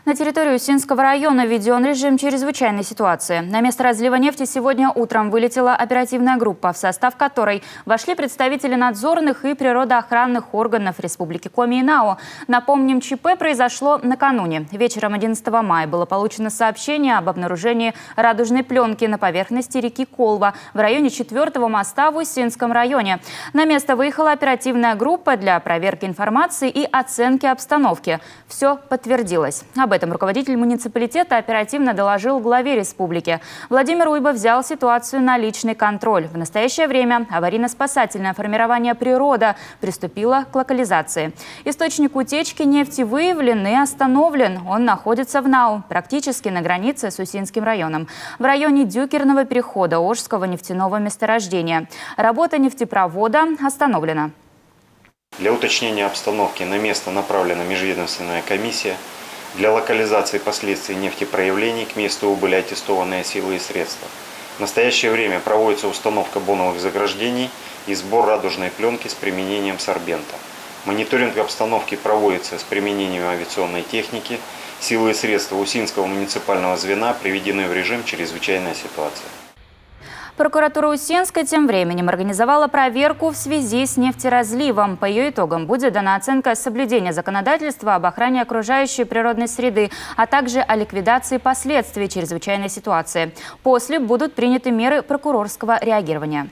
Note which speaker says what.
Speaker 1: На территории Усинского района введен режим чрезвычайной ситуации. На место разлива нефти сегодня утром вылетела оперативная группа, в состав которой вошли представители надзорных и природоохранных органов Республики Коми и НАО. Напомним, ЧП произошло накануне. Вечером 11 мая было получено сообщение об обнаружении радужной пленки на поверхности реки Колва в районе 4-го моста в Усинском районе. На место выехала оперативная группа для проверки информации и оценки обстановки. Все подтвердилось. Об этом руководитель муниципалитета оперативно доложил главе республики. Владимир Уйба взял ситуацию на личный контроль. В настоящее время аварийно-спасательное формирование «Природа» приступило к локализации. Источник утечки нефти выявлен и остановлен. Он находится в НАУ, практически на границе с Усинским районом, в районе Дюкерного перехода Ожского нефтяного месторождения. Работа нефтепровода остановлена.
Speaker 2: Для уточнения обстановки на место направлена межведомственная комиссия. Для локализации последствий нефтепроявлений к месту убыли аттестованные силы и средства. В настоящее время проводится установка боновых заграждений и сбор радужной пленки с применением сорбента. Мониторинг обстановки проводится с применением авиационной техники. Силы и средства Усинского муниципального звена приведены в режим чрезвычайной ситуации.
Speaker 1: Прокуратура Усинска тем временем организовала проверку в связи с нефтеразливом. По ее итогам будет дана оценка соблюдения законодательства об охране окружающей природной среды, а также о ликвидации последствий чрезвычайной ситуации. После будут приняты меры прокурорского реагирования.